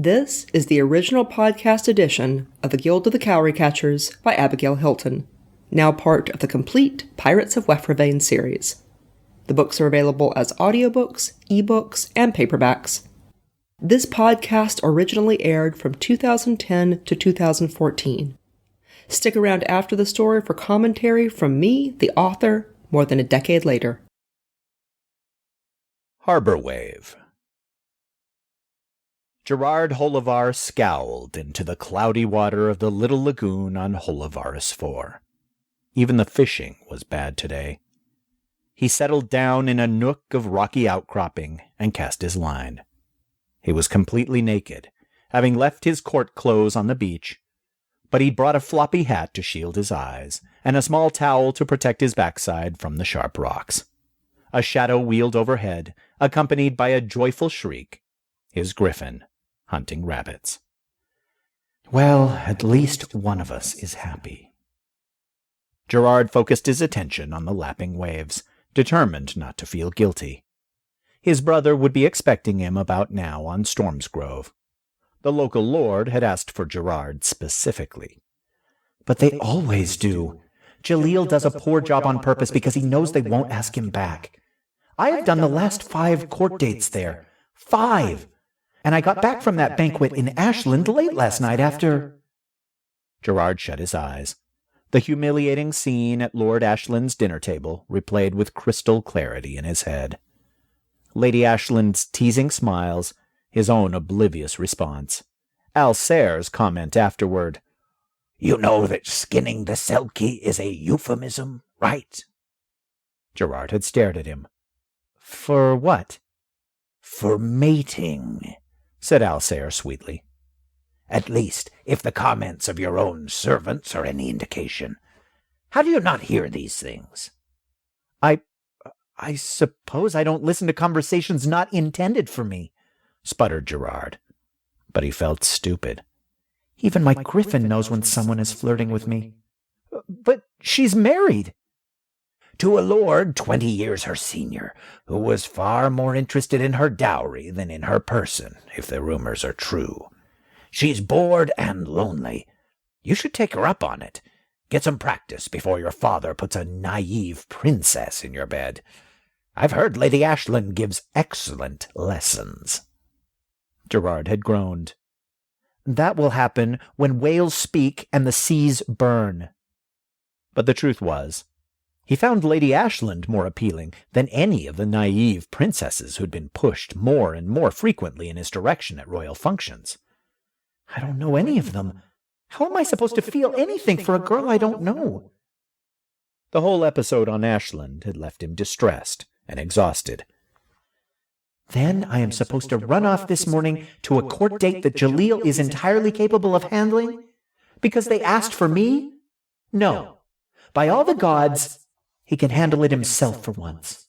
This is the original podcast edition of The Guild of the Cowry Catchers by Abigail Hilton, now part of the complete Pirates of Wefrevane series. The books are available as audiobooks, ebooks, and paperbacks. This podcast originally aired from 2010 to 2014. Stick around after the story for commentary from me, the author, more than a decade later. Harbor Wave. Gerard Holivar scowled into the cloudy water of the little lagoon on Holivaris 4. Even the fishing was bad today. He settled down in a nook of rocky outcropping and cast his line. He was completely naked, having left his court clothes on the beach, but he'd brought a floppy hat to shield his eyes and a small towel to protect his backside from the sharp rocks. A shadow wheeled overhead, accompanied by a joyful shriek, his griffin hunting rabbits. Well, at least one of us is happy. Gerard focused his attention on the lapping waves, determined not to feel guilty. His brother would be expecting him about now on Stormsgrove. The local lord had asked for Gerard specifically. But they always do. Jalil does a poor job on purpose because he knows they won't ask him back. I have done the last 5 court dates there. 5! And I got back from that banquet in Ashland late last night after... Gerard shut his eyes. The humiliating scene at Lord Ashland's dinner table replayed with crystal clarity in his head. Lady Ashland's teasing smiles, his own oblivious response. Alcer's comment afterward. "You know that skinning the Selkie is a euphemism, right?" Gerard had stared at him. "For what?" "For mating," said Alcer sweetly. "At least, if the comments of your own servants are any indication. How do you not hear these things?" I suppose I don't listen to conversations not intended for me," sputtered Gerard. But he felt stupid. "Even my griffin knows when someone is flirting with me." "But she's married." "To a lord 20 years her senior, who was far more interested in her dowry than in her person, if the rumors are true. She's bored and lonely. You should take her up on it. Get some practice before your father puts a naive princess in your bed. I've heard Lady Ashland gives excellent lessons." Gerard had groaned. "That will happen when whales speak and the seas burn." But the truth was, he found Lady Ashland more appealing than any of the naive princesses who'd been pushed more and more frequently in his direction at royal functions. "I don't know any of them. How am I supposed to feel anything for a girl I don't know?" The whole episode on Ashland had left him distressed and exhausted. "Then I am supposed to run off this morning to a court date that Jalil is entirely capable of handling? Because they asked for me? No. By all the gods, he can handle it himself for once."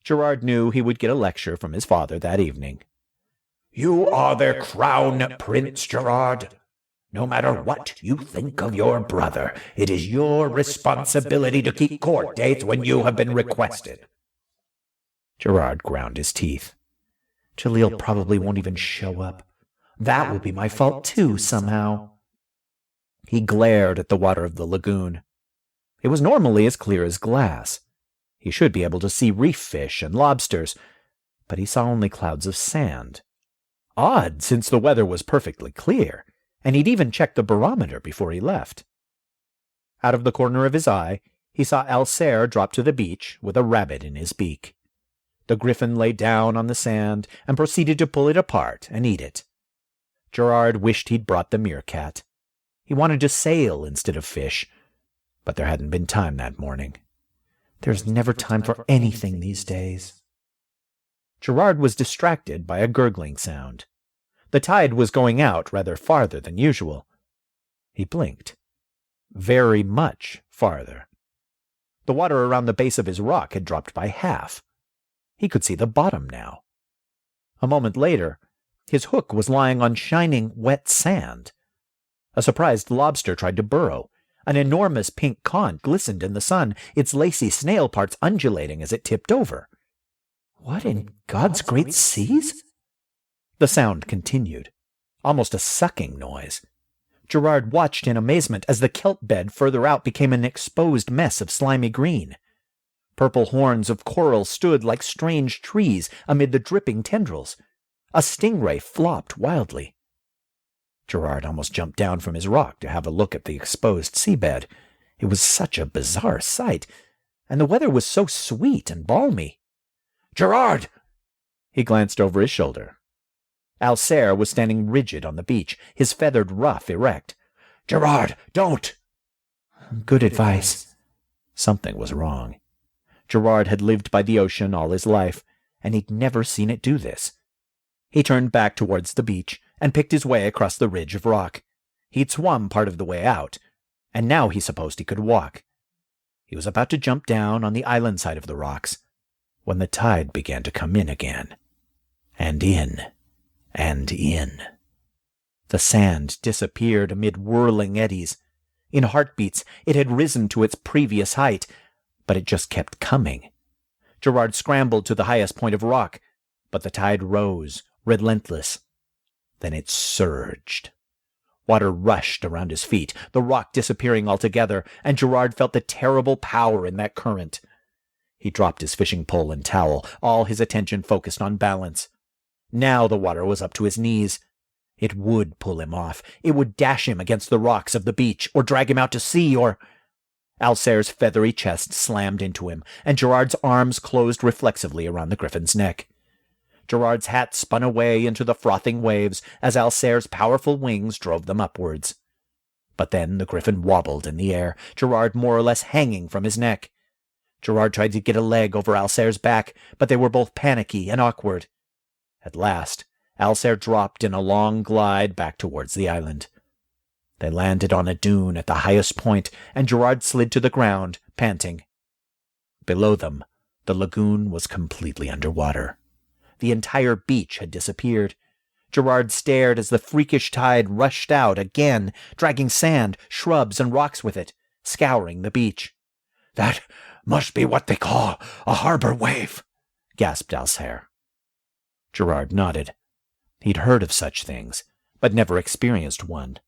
Gerard knew he would get a lecture from his father that evening. "You are their crown prince, Gerard. No matter what you think of your brother, it is your responsibility to keep court dates when you have been requested." Gerard ground his teeth. "Jalil probably won't even show up. That will be my fault too, somehow." He glared at the water of the lagoon. It was normally as clear as glass. He should be able to see reef fish and lobsters, but he saw only clouds of sand. Odd, since the weather was perfectly clear, and he'd even checked the barometer before he left. Out of the corner of his eye, he saw Alcer drop to the beach with a rabbit in his beak. The griffin lay down on the sand and proceeded to pull it apart and eat it. Gerard wished he'd brought the meerkat. He wanted to sail instead of fish, but there hadn't been time that morning. There's never time for anything these days. Gerard was distracted by a gurgling sound. The tide was going out rather farther than usual. He blinked. Very much farther. The water around the base of his rock had dropped by half. He could see the bottom now. A moment later, his hook was lying on shining, wet sand. A surprised lobster tried to burrow. An enormous pink conch glistened in the sun, its lacy snail parts undulating as it tipped over. What in God's great seas? The sound continued, almost a sucking noise. Gerard watched in amazement as the kelp bed further out became an exposed mess of slimy green. Purple horns of coral stood like strange trees amid the dripping tendrils. A stingray flopped wildly. Gerard almost jumped down from his rock to have a look at the exposed seabed. It was such a bizarre sight, and the weather was so sweet and balmy. "Gerard!" He glanced over his shoulder. Alcere was standing rigid on the beach, his feathered ruff erect. "Gerard, don't!" "Good advice." Something was wrong. Gerard had lived by the ocean all his life, and he'd never seen it do this. He turned back towards the beach and picked his way across the ridge of rock. He'd swum part of the way out, and now he supposed he could walk. He was about to jump down on the island side of the rocks when the tide began to come in again. And in. And in. The sand disappeared amid whirling eddies. In heartbeats, it had risen to its previous height, but it just kept coming. Gerard scrambled to the highest point of rock, but the tide rose, relentless. Then it surged. Water rushed around his feet, the rock disappearing altogether, and Gerard felt the terrible power in that current. He dropped his fishing pole and towel, all his attention focused on balance. Now the water was up to his knees. It would pull him off. It would dash him against the rocks of the beach, or drag him out to sea, or... Alcere's feathery chest slammed into him, and Gerard's arms closed reflexively around the griffin's neck. Gerard's hat spun away into the frothing waves as Alcere's powerful wings drove them upwards. But then the griffin wobbled in the air, Gerard more or less hanging from his neck. Gerard tried to get a leg over Alcere's back, but they were both panicky and awkward. At last, Alcere dropped in a long glide back towards the island. They landed on a dune at the highest point, and Gerard slid to the ground, panting. Below them, the lagoon was completely underwater. The entire beach had disappeared. Gerard stared as the freakish tide rushed out again, dragging sand, shrubs, and rocks with it, scouring the beach. "That must be what they call a harbor wave," gasped Alcere. Gerard nodded. He'd heard of such things, but never experienced one.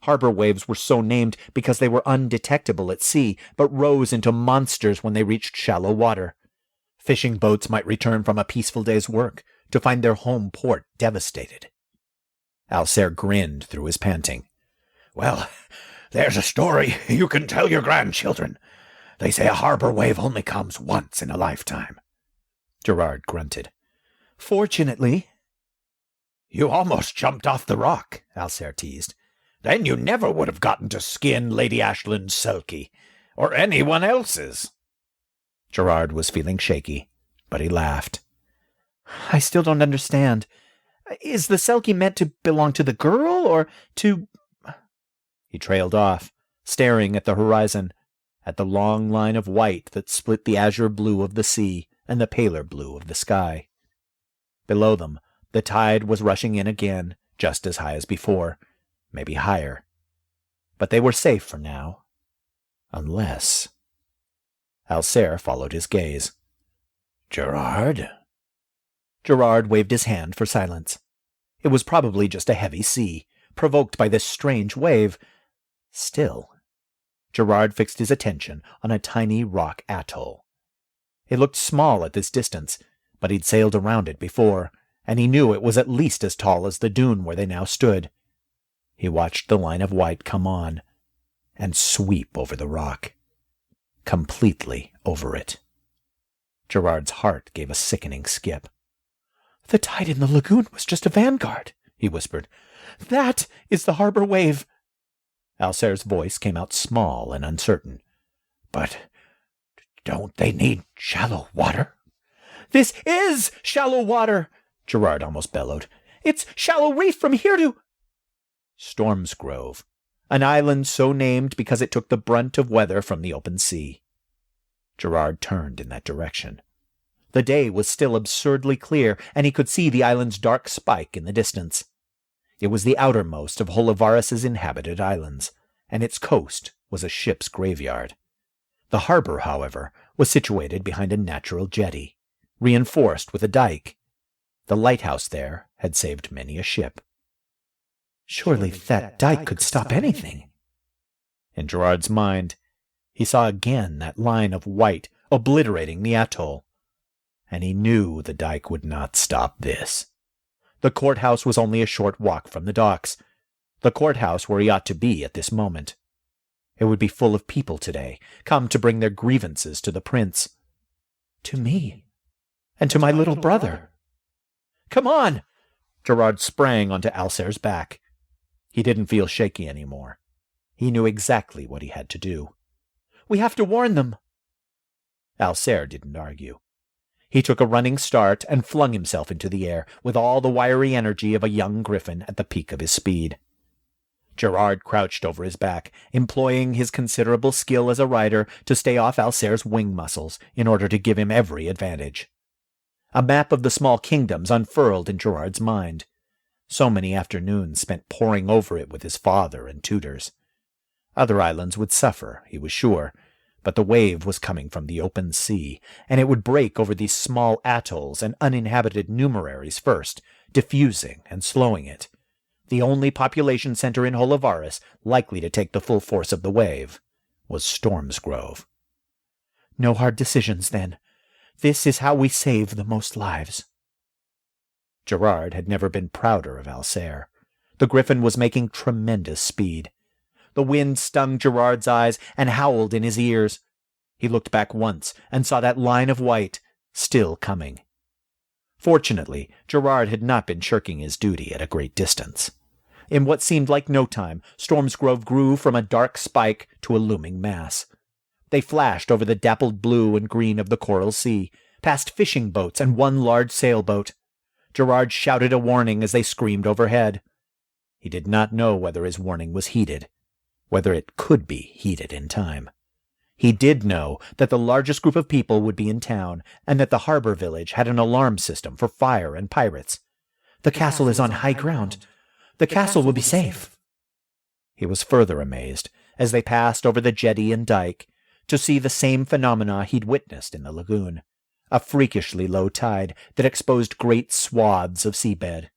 Harbor waves were so named because they were undetectable at sea, but rose into monsters when they reached shallow water. Fishing boats might return from a peaceful day's work to find their home port devastated. Alcere grinned through his panting. "Well, there's a story you can tell your grandchildren. They say a harbor wave only comes once in a lifetime." Gerard grunted. "Fortunately." "You almost jumped off the rock," Alcere teased. "Then you never would have gotten to skin Lady Ashland's Selkie, or anyone else's." Gerard was feeling shaky, but he laughed. "I still don't understand. Is the Selkie meant to belong to the girl, or to—" He trailed off, staring at the horizon, at the long line of white that split the azure blue of the sea and the paler blue of the sky. Below them, the tide was rushing in again, just as high as before, maybe higher. But they were safe for now. Unless... Alcere followed his gaze. "Gerard?" Gerard waved his hand for silence. It was probably just a heavy sea, provoked by this strange wave. Still, Gerard fixed his attention on a tiny rock atoll. It looked small at this distance, but he'd sailed around it before, and he knew it was at least as tall as the dune where they now stood. He watched the line of white come on and sweep over the rock. Completely over it. Gerard's heart gave a sickening skip. "The tide in the lagoon was just a vanguard," he whispered. "That is the harbor wave." Alcere's voice came out small and uncertain. "But don't they need shallow water?" "This is shallow water!" Gerard almost bellowed. "It's shallow reef from here to—" Storm's Grove, an island so named because it took the brunt of weather from the open sea. Gerard turned in that direction. The day was still absurdly clear, and he could see the island's dark spike in the distance. It was the outermost of Holivarus's inhabited islands, and its coast was a ship's graveyard. The harbor, however, was situated behind a natural jetty, reinforced with a dike. The lighthouse there had saved many a ship. Surely that dike could stop anything. In Gerard's mind, he saw again that line of white obliterating the atoll, and he knew the dike would not stop this. The courthouse was only a short walk from the docks, the courthouse where he ought to be at this moment. It would be full of people today, come to bring their grievances to the prince. To me, and to my little brother. Come on! Gerard sprang onto Alcer's back. He didn't feel shaky anymore. He knew exactly what he had to do. We have to warn them. Alcer didn't argue. He took a running start and flung himself into the air with all the wiry energy of a young griffin at the peak of his speed. Gerard crouched over his back, employing his considerable skill as a rider to stay off Alcer's wing muscles in order to give him every advantage. A map of the small kingdoms unfurled in Gerard's mind. So many afternoons spent poring over it with his father and tutors. Other islands would suffer, he was sure, but the wave was coming from the open sea, and it would break over these small atolls and uninhabited numeraries first, diffusing and slowing it. The only population center in Holivaris likely to take the full force of the wave was Stormsgrove. No hard decisions, then. This is how we save the most lives. Gerard had never been prouder of Alcer. The griffin was making tremendous speed. The wind stung Gerard's eyes and howled in his ears. He looked back once and saw that line of white still coming. Fortunately, Gerard had not been shirking his duty at a great distance. In what seemed like no time, Stormsgrove grew from a dark spike to a looming mass. They flashed over the dappled blue and green of the coral sea, past fishing boats and one large sailboat. Gerard shouted a warning as they screamed overhead. He did not know whether his warning was heeded, whether it could be heeded in time. He did know that the largest group of people would be in town, and that the harbor village had an alarm system for fire and pirates. The castle is on high ground. The castle will be safe. He was further amazed, as they passed over the jetty and dike, to see the same phenomena he'd witnessed in the lagoon, a freakishly low tide that exposed great swaths of seabed.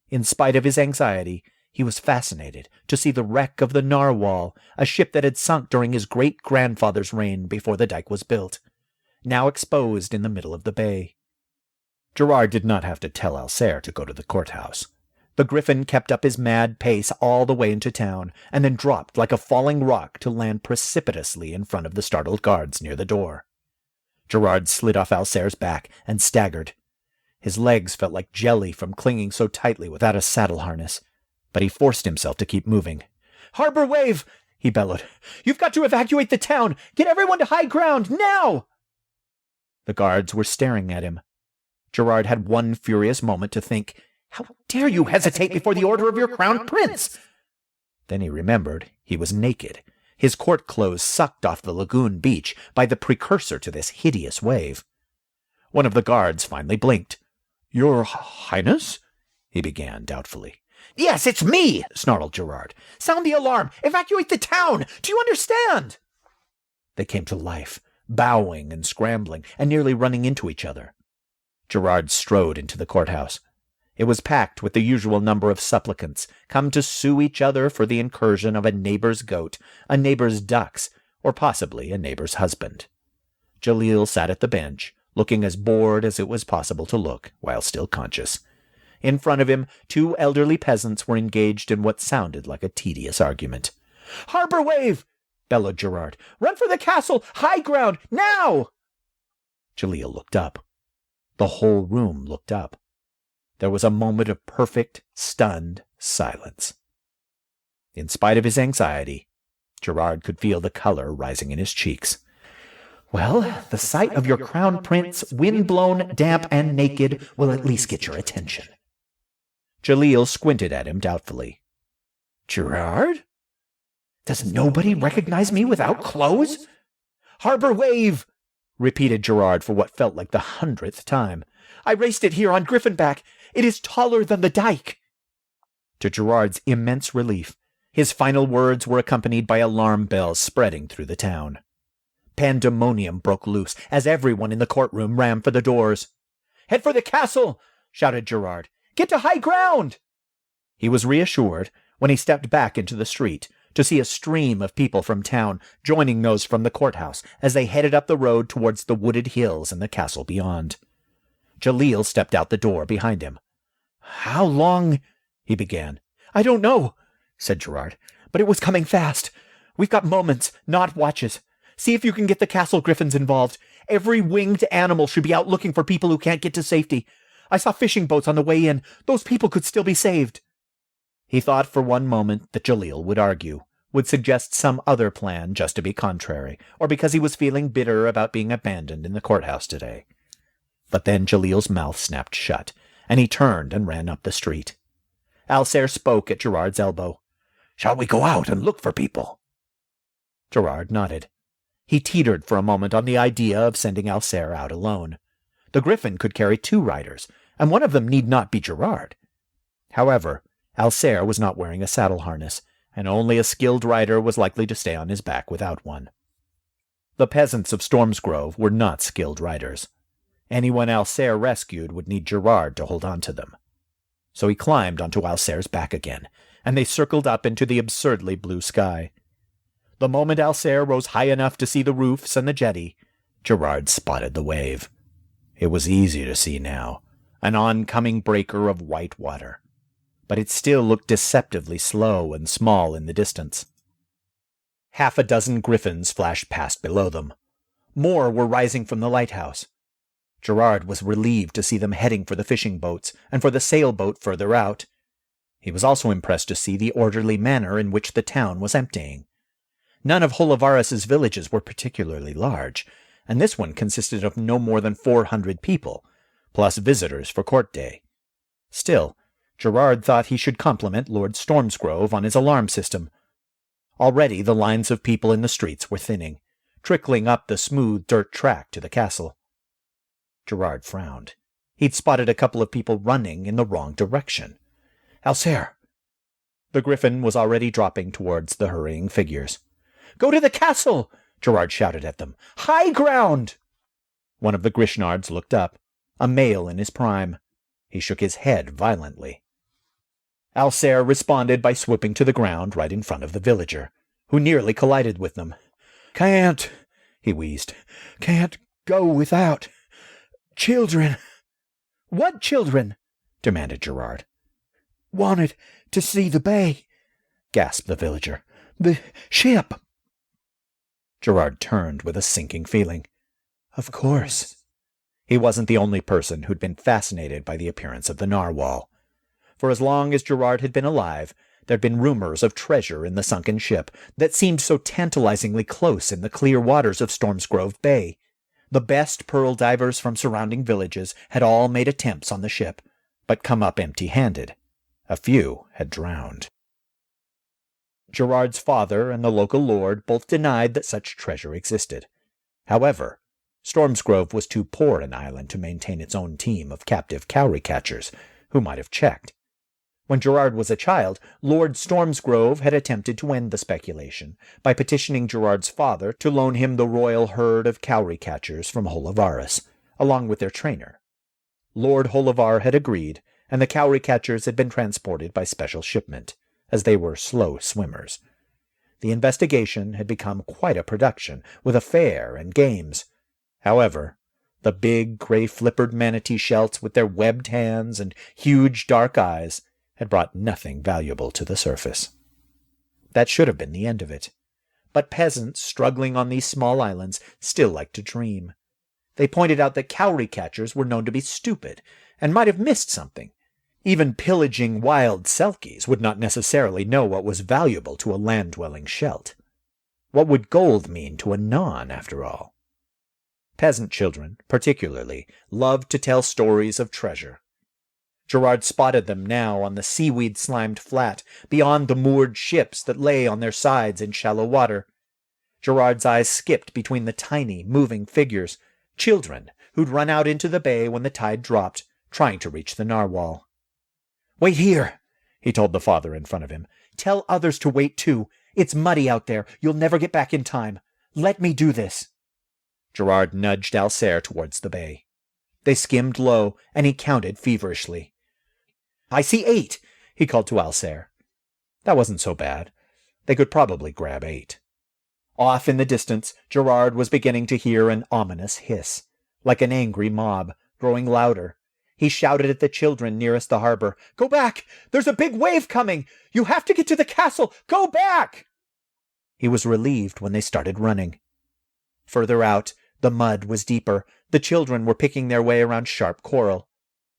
In spite of his anxiety, he was fascinated to see the wreck of the Narwhal, a ship that had sunk during his great-grandfather's reign before the dike was built, now exposed in the middle of the bay. Gerard did not have to tell Alcer to go to the courthouse. The griffin kept up his mad pace all the way into town, and then dropped like a falling rock to land precipitously in front of the startled guards near the door. Gerard slid off Alcer's back and staggered. His legs felt like jelly from clinging so tightly without a saddle harness, but he forced himself to keep moving. "Harbor wave!" he bellowed. "You've got to evacuate the town! Get everyone to high ground, now!" The guards were staring at him. Gerard had one furious moment to think, "How dare you hesitate before the order of your crown prince?" Then he remembered he was naked, his court clothes sucked off the lagoon beach by the precursor to this hideous wave. One of the guards finally blinked. "Your Highness?" he began doubtfully. "Yes, it's me!" snarled Gerard. "Sound the alarm! Evacuate the town! Do you understand?" They came to life, bowing and scrambling, and nearly running into each other. Gerard strode into the courthouse. It was packed with the usual number of supplicants, come to sue each other for the incursion of a neighbor's goat, a neighbor's ducks, or possibly a neighbor's husband. Jalil sat at the bench, looking as bored as it was possible to look while still conscious. In front of him, two elderly peasants were engaged in what sounded like a tedious argument. "Harbor wave!" bellowed Gerard. "Run for the castle! High ground! Now!" Jalil looked up. The whole room looked up. There was a moment of perfect, stunned silence. In spite of his anxiety, Gerard could feel the color rising in his cheeks. "Well, the sight of your crown prince, wind-blown, damp, and naked, will at least get your attention." Jalil squinted at him doubtfully. "Gerard? Does nobody recognize me without clothes?" "Harbor wave!" repeated Gerard for what felt like the 100th time. "I raced it here on Griffinback. It is taller than the dike." To Gerard's immense relief, his final words were accompanied by alarm bells spreading through the town. Pandemonium broke loose as everyone in the courtroom ran for the doors. "Head for the castle!" shouted Gerard. "Get to high ground!" He was reassured when he stepped back into the street to see a stream of people from town joining those from the courthouse as they headed up the road towards the wooded hills and the castle beyond. Jalil stepped out the door behind him. "How long—" he began. "I don't know," said Gerard, "but it was coming fast. We've got moments, not watches. See if you can get the castle griffins involved. Every winged animal should be out looking for people who can't get to safety. I saw fishing boats on the way in. Those people could still be saved." He thought for one moment that Jalil would argue, would suggest some other plan just to be contrary, or because he was feeling bitter about being abandoned in the courthouse today. But then Jalil's mouth snapped shut, and he turned and ran up the street. Alcere spoke at Gerard's elbow. "Shall we go out and look for people?" Gerard nodded. He teetered for a moment on the idea of sending Alcere out alone. The griffin could carry 2 riders, and one of them need not be Gerard. However, Alcere was not wearing a saddle harness, and only a skilled rider was likely to stay on his back without one. The peasants of Stormsgrove were not skilled riders. Anyone Alcere rescued would need Gerard to hold on to them. So he climbed onto Alcere's back again, and they circled up into the absurdly blue sky. The moment Alcere rose high enough to see the roofs and the jetty, Gerard spotted the wave. It was easy to see now, an oncoming breaker of white water. But it still looked deceptively slow and small in the distance. 6 griffins flashed past below them. More were rising from the lighthouse. Gerard was relieved to see them heading for the fishing boats and for the sailboat further out. He was also impressed to see the orderly manner in which the town was emptying. None of Holovarus's villages were particularly large, and this one consisted of no more than 400 people, plus visitors for court day. Still, Gerard thought he should compliment Lord Stormsgrove on his alarm system. Already the lines of people in the streets were thinning, trickling up the smooth dirt track to the castle. Gerard frowned. He'd spotted a couple of people running in the wrong direction. "Alcere!" The griffin was already dropping towards the hurrying figures. "Go to the castle!" Gerard shouted at them. "High ground!" One of the Grishnards looked up, a male in his prime. He shook his head violently. Alcere responded by swooping to the ground right in front of the villager, who nearly collided with them. "Can't," he wheezed. "Can't go without children." "What children?" demanded Gerard. "Wanted to see the bay," gasped the villager. "The ship." Gerard turned with a sinking feeling. Of course. He wasn't the only person who'd been fascinated by the appearance of the narwhal. For as long as Gerard had been alive, there'd been rumors of treasure in the sunken ship that seemed so tantalizingly close in the clear waters of Stormsgrove Bay. The best pearl divers from surrounding villages had all made attempts on the ship, but come up empty-handed. A few had drowned. Gerard's father and the local lord both denied that such treasure existed. However, Stormsgrove was too poor an island to maintain its own team of captive cowry catchers, who might have checked. When Gerard was a child, Lord Stormsgrove had attempted to end the speculation by petitioning Gerard's father to loan him the royal herd of cowry catchers from Holovarus, along with their trainer. Lord Holovar had agreed, and the cowry catchers had been transported by special shipment, as they were slow swimmers. The investigation had become quite a production, with a fair and games. However, the big, gray-flippered manatee shelts with their webbed hands and huge dark eyes had brought nothing valuable to the surface. That should have been the end of it. But peasants struggling on these small islands still liked to dream. They pointed out that cowry catchers were known to be stupid and might have missed something. Even pillaging wild selkies would not necessarily know what was valuable to a land-dwelling shelt. What would gold mean to a non, after all? Peasant children, particularly, loved to tell stories of treasure. Gerard spotted them now on the seaweed-slimed flat, beyond the moored ships that lay on their sides in shallow water. Gerard's eyes skipped between the tiny, moving figures, children who'd run out into the bay when the tide dropped, trying to reach the narwhal. "Wait here," he told the father in front of him. "Tell others to wait too. It's muddy out there. You'll never get back in time. Let me do this." Gerard nudged Alcere towards the bay. They skimmed low, and he counted feverishly. "I see 8, he called to Alcere. That wasn't so bad. They could probably grab 8. Off in the distance, Gerard was beginning to hear an ominous hiss, like an angry mob, growing louder. He shouted at the children nearest the harbor. "Go back! There's a big wave coming! You have to get to the castle! Go back!" He was relieved when they started running. Further out, the mud was deeper. The children were picking their way around sharp coral.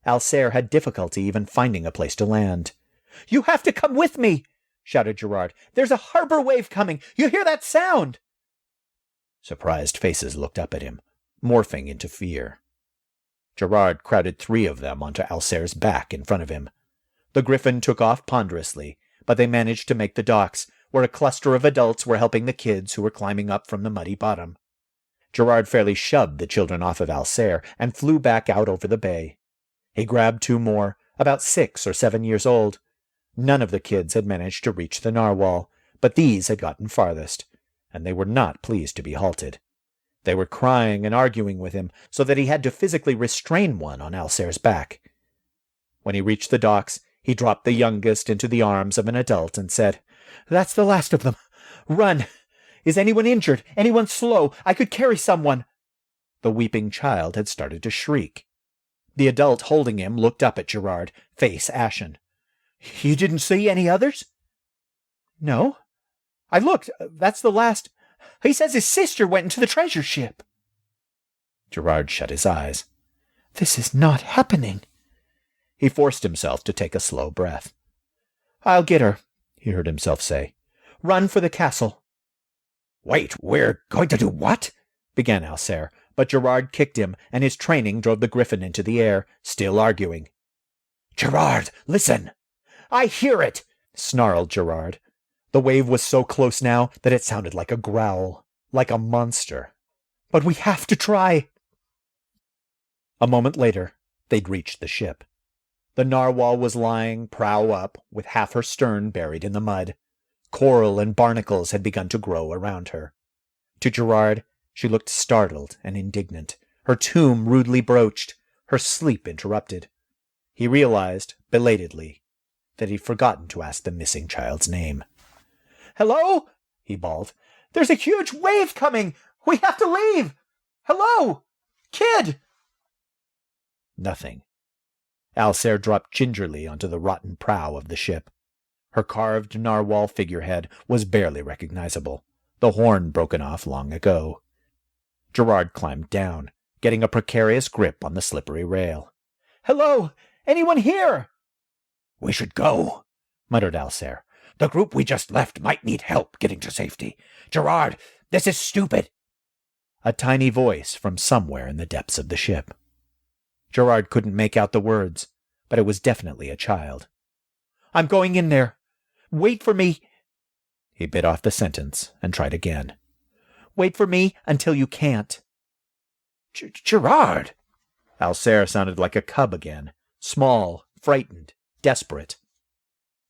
Alcere had difficulty even finding a place to land. "You have to come with me!" shouted Gerard. "There's a harbor wave coming! You hear that sound?" Surprised faces looked up at him, morphing into fear. Gerard crowded 3 of them onto Alcere's back in front of him. The griffin took off ponderously, but they managed to make the docks, where a cluster of adults were helping the kids who were climbing up from the muddy bottom. Gerard fairly shoved the children off of Alcere and flew back out over the bay. He grabbed 2 more, about 6 or 7 years old. None of the kids had managed to reach the narwhal, but these had gotten farthest, and they were not pleased to be halted. They were crying and arguing with him, so that he had to physically restrain one on Alcere's back. When he reached the docks, he dropped the youngest into the arms of an adult and said, "That's the last of them. Run! Is anyone injured? Anyone slow? I could carry someone." The weeping child had started to shriek. The adult holding him looked up at Gerard, face ashen. "You didn't see any others?" "No. I looked. That's the last. He says his sister went into the treasure ship." Gerard shut his eyes. "This is not happening." He forced himself to take a slow breath. "I'll get her," he heard himself say. "Run for the castle." "Wait, we're going to do what?" began Alcere, but Gerard kicked him, and his training drove the griffin into the air, still arguing. "Gerard, listen!" "I hear it!" snarled Gerard. The wave was so close now that it sounded like a growl, like a monster. "But we have to try." A moment later, they'd reached the ship. The narwhal was lying prow up, with half her stern buried in the mud. Coral and barnacles had begun to grow around her. To Gerard, she looked startled and indignant, her tomb rudely broached, her sleep interrupted. He realized, belatedly, that he'd forgotten to ask the missing child's name. "Hello?" he bawled. "There's a huge wave coming! We have to leave! Hello? Kid!" Nothing. Alcere dropped gingerly onto the rotten prow of the ship. Her carved narwhal figurehead was barely recognizable, the horn broken off long ago. Gerard climbed down, getting a precarious grip on the slippery rail. "Hello? Anyone here?" "We should go," muttered Alcere. "The group we just left might need help getting to safety. Gerard, this is stupid." A tiny voice from somewhere in the depths of the ship. Gerard couldn't make out the words, but it was definitely a child. "I'm going in there. Wait for me." He bit off the sentence and tried again. "Wait for me until you can't." "Gerard!" Alcere sounded like a cub again, small, frightened, desperate.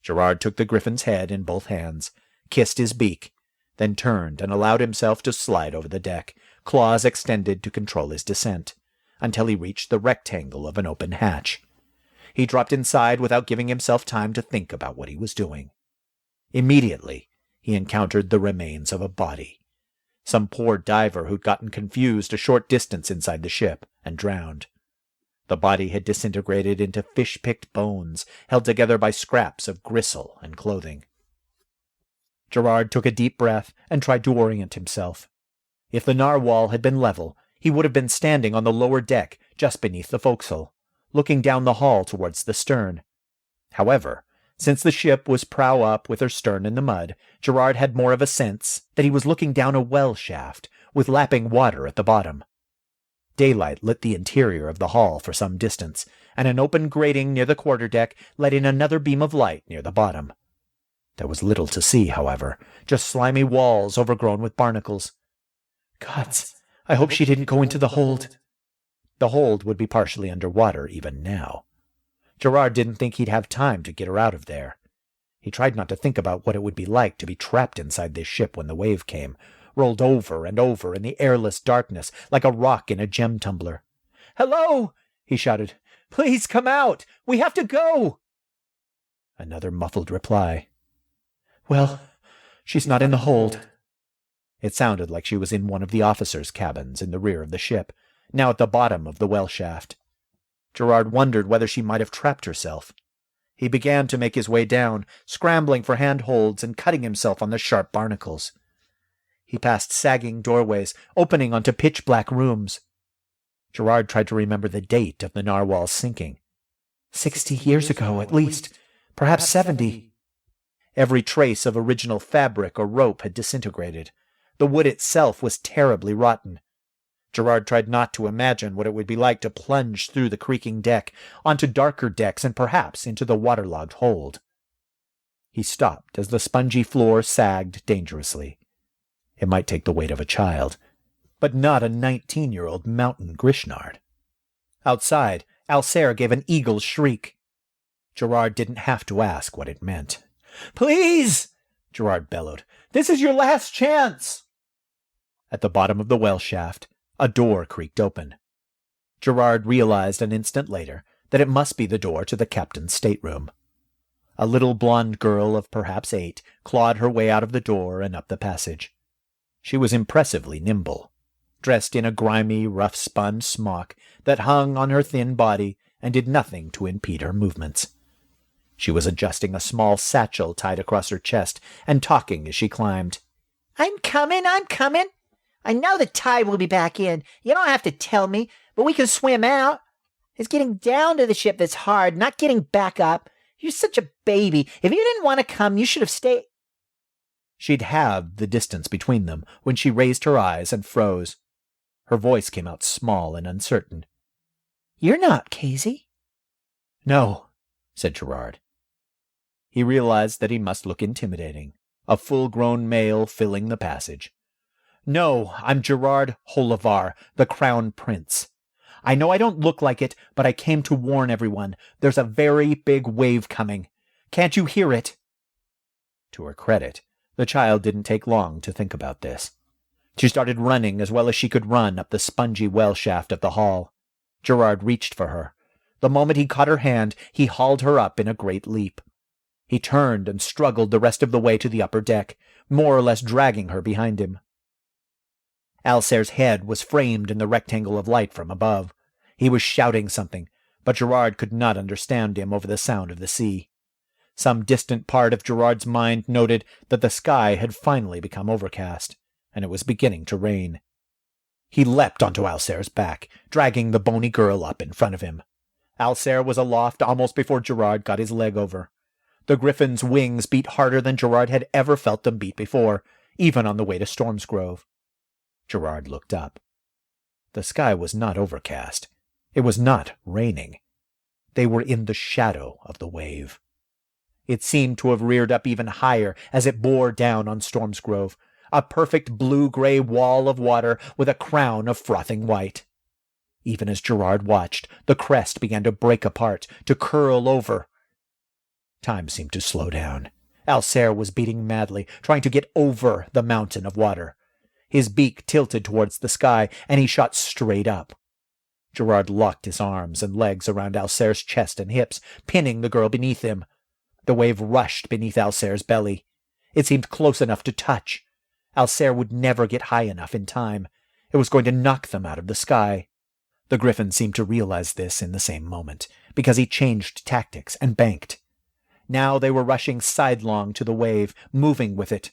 Gerard took the griffin's head in both hands, kissed his beak, then turned and allowed himself to slide over the deck, claws extended to control his descent, until he reached the rectangle of an open hatch. He dropped inside without giving himself time to think about what he was doing. Immediately, he encountered the remains of a body. Some poor diver who'd gotten confused a short distance inside the ship and drowned. The body had disintegrated into fish-picked bones, held together by scraps of gristle and clothing. Gerard took a deep breath and tried to orient himself. If the narwhal had been level, he would have been standing on the lower deck, just beneath the forecastle, looking down the hall towards the stern. However, since the ship was prow up with her stern in the mud, Gerard had more of a sense that he was looking down a well shaft, with lapping water at the bottom. Daylight lit the interior of the hall for some distance, and an open grating near the quarterdeck let in another beam of light near the bottom. There was little to see, however, just slimy walls overgrown with barnacles. Gods, I hope she didn't go into the hold. The hold would be partially under water even now. Gerard didn't think he'd have time to get her out of there. He tried not to think about what it would be like to be trapped inside this ship when the wave came, rolled over and over in the airless darkness like a rock in a gem tumbler. "Hello!" he shouted. "Please come out! We have to go!" Another muffled reply. "Well, she's not in the hold." It sounded like she was in one of the officers' cabins in the rear of the ship, now at the bottom of the well shaft. Gerard wondered whether she might have trapped herself. He began to make his way down, scrambling for handholds and cutting himself on the sharp barnacles. He passed sagging doorways, opening onto pitch-black rooms. Gerard tried to remember the date of the narwhal's sinking. 60 years ago, at least. Perhaps 70. Every trace of original fabric or rope had disintegrated. The wood itself was terribly rotten. Gerard tried not to imagine what it would be like to plunge through the creaking deck, onto darker decks, and perhaps into the waterlogged hold. He stopped as the spongy floor sagged dangerously. It might take the weight of a child, but not a 19-year-old mountain Grishnard. Outside, Alcere gave an eagle's shriek. Gerard didn't have to ask what it meant. "Please!" Gerard bellowed. "This is your last chance!" At the bottom of the well shaft, a door creaked open. Gerard realized an instant later that it must be the door to the captain's stateroom. A little blonde girl of perhaps 8 clawed her way out of the door and up the passage. She was impressively nimble, dressed in a grimy, rough-spun smock that hung on her thin body and did nothing to impede her movements. She was adjusting a small satchel tied across her chest and talking as she climbed. I'm coming. I know the tide will be back in. You don't have to tell me, but we can swim out. It's getting down to the ship that's hard, not getting back up. You're such a baby. If you didn't want to come, you should have stayed." She'd halved the distance between them when she raised her eyes and froze. Her voice came out small and uncertain. "You're not Casey." "No," said Gerard. He realized that he must look intimidating, a full-grown male filling the passage. "No, I'm Gerard Holivar, the Crown Prince. I know I don't look like it, but I came to warn everyone. There's a very big wave coming. Can't you hear it?" To her credit, the child didn't take long to think about this. She started running as well as she could run up the spongy well shaft of the hall. Gerard reached for her. The moment he caught her hand, he hauled her up in a great leap. He turned and struggled the rest of the way to the upper deck, more or less dragging her behind him. Alcere's head was framed in the rectangle of light from above. He was shouting something, but Gerard could not understand him over the sound of the sea. Some distant part of Gerard's mind noted that the sky had finally become overcast, and it was beginning to rain. He leapt onto Alcere's back, dragging the bony girl up in front of him. Alcere was aloft almost before Gerard got his leg over. The griffin's wings beat harder than Gerard had ever felt them beat before, even on the way to Stormsgrove. Gerard looked up. The sky was not overcast. It was not raining. They were in the shadow of the wave. It seemed to have reared up even higher as it bore down on Stormsgrove, a perfect blue-gray wall of water with a crown of frothing white. Even as Gerard watched, the crest began to break apart, to curl over. Time seemed to slow down. Alcere was beating madly, trying to get over the mountain of water. His beak tilted towards the sky, and he shot straight up. Gerard locked his arms and legs around Alcere's chest and hips, pinning the girl beneath him. The wave rushed beneath Alcere's belly. It seemed close enough to touch. Alcere would never get high enough in time. It was going to knock them out of the sky. The griffin seemed to realize this in the same moment, because he changed tactics and banked. Now they were rushing sidelong to the wave, moving with it.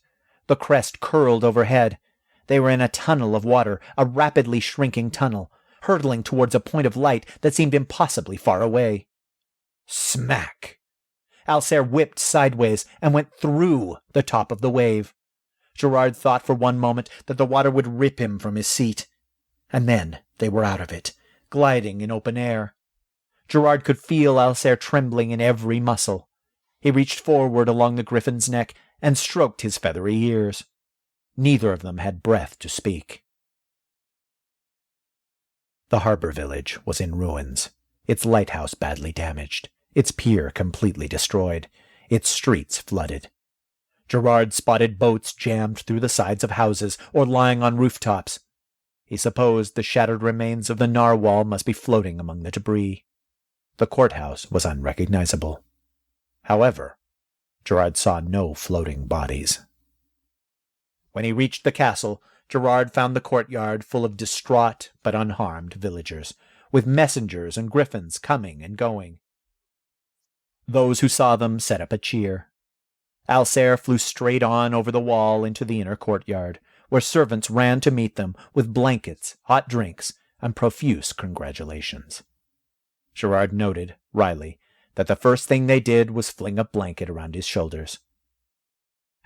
The crest curled overhead. They were in a tunnel of water, a rapidly shrinking tunnel, hurtling towards a point of light that seemed impossibly far away. Smack! Alcere whipped sideways and went through the top of the wave. Gerard thought for one moment that the water would rip him from his seat. And then they were out of it, gliding in open air. Gerard could feel Alcere trembling in every muscle. He reached forward along the griffin's neck and stroked his feathery ears. Neither of them had breath to speak. The harbor village was in ruins, its lighthouse badly damaged, its pier completely destroyed, its streets flooded. Gerard spotted boats jammed through the sides of houses or lying on rooftops. He supposed the shattered remains of the narwhal must be floating among the debris. The courthouse was unrecognizable. However, Gerard saw no floating bodies. When he reached the castle, Gerard found the courtyard full of distraught but unharmed villagers, with messengers and griffins coming and going. Those who saw them set up a cheer. Alcere flew straight on over the wall into the inner courtyard, where servants ran to meet them with blankets, hot drinks, and profuse congratulations. Gerard noted, wryly, that the first thing they did was fling a blanket around his shoulders.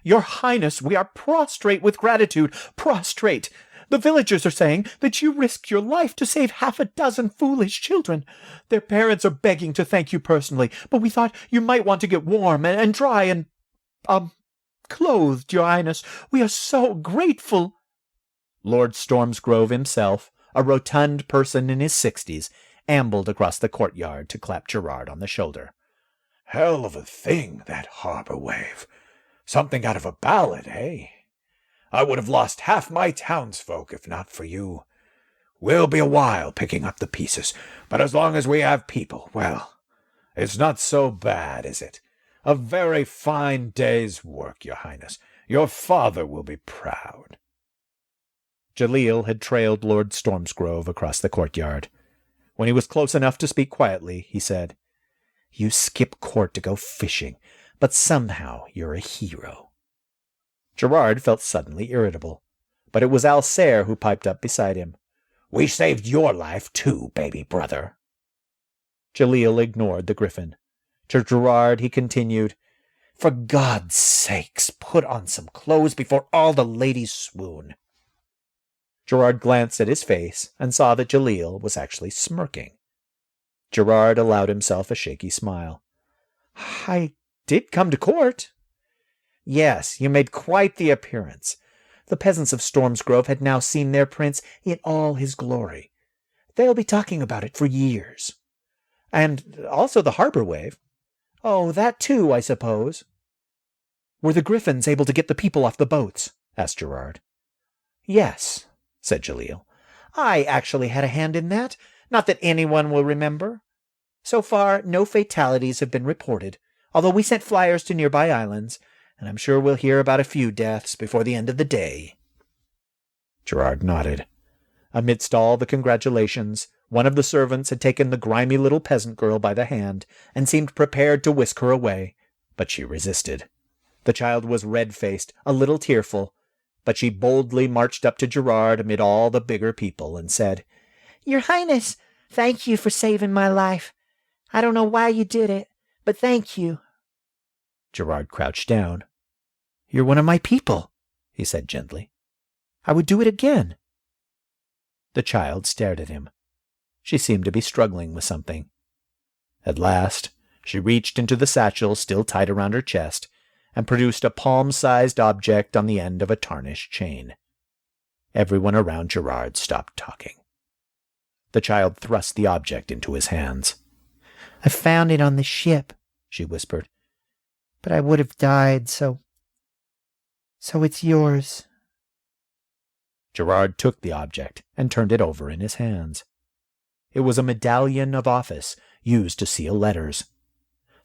"Your Highness, we are prostrate with gratitude, prostrate! The villagers are saying that you risked your life to save 6 foolish children. Their parents are begging to thank you personally, but we thought you might want to get warm and dry and, clothed, Your Highness. We are so grateful." Lord Stormsgrove himself, a rotund person in his 60s, ambled across the courtyard to clap Gerard on the shoulder. "Hell of a thing, that harbor wave. Something out of a ballad, eh? I would have lost half my townsfolk if not for you. We'll be a while picking up the pieces, but as long as we have people, well, it's not so bad, is it? A very fine day's work, Your Highness. Your father will be proud." Jalil had trailed Lord Stormsgrove across the courtyard. When he was close enough to speak quietly, he said, "You skip court to go fishing, but somehow you're a hero." Gerard felt suddenly irritable, but it was Alcere who piped up beside him. "We saved your life too, baby brother." Jalil ignored the griffin. To Gerard he continued, "For God's sakes, put on some clothes before all the ladies swoon." Gerard glanced at his face and saw that Jalil was actually smirking. Gerard allowed himself a shaky smile. "I did come to court." "Yes, you made quite the appearance. The peasants of Stormsgrove had now seen their prince in all his glory. They'll be talking about it for years. And also the harbor wave. Oh, that too, I suppose." "Were the griffins able to get the people off the boats?" asked Gerard. "Yes," said Jalil. "I actually had a hand in that. Not that anyone will remember. So far, no fatalities have been reported, although we sent flyers to nearby islands, and I'm sure we'll hear about a few deaths before the end of the day." Gerard nodded. Amidst all the congratulations, one of the servants had taken the grimy little peasant girl by the hand and seemed prepared to whisk her away, but she resisted. The child was red-faced, a little tearful, but she boldly marched up to Gerard amid all the bigger people and said, "Your Highness, thank you for saving my life. I don't know why you did it, but thank you." Gerard crouched down. "You're one of my people," he said gently. "I would do it again." The child stared at him. She seemed to be struggling with something. At last, she reached into the satchel still tied around her chest and produced a palm-sized object on the end of a tarnished chain. Everyone around Gerard stopped talking. The child thrust the object into his hands. "I found it on the ship," she whispered. "But I would have died, so it's yours." Gerard took the object and turned it over in his hands. It was a medallion of office used to seal letters.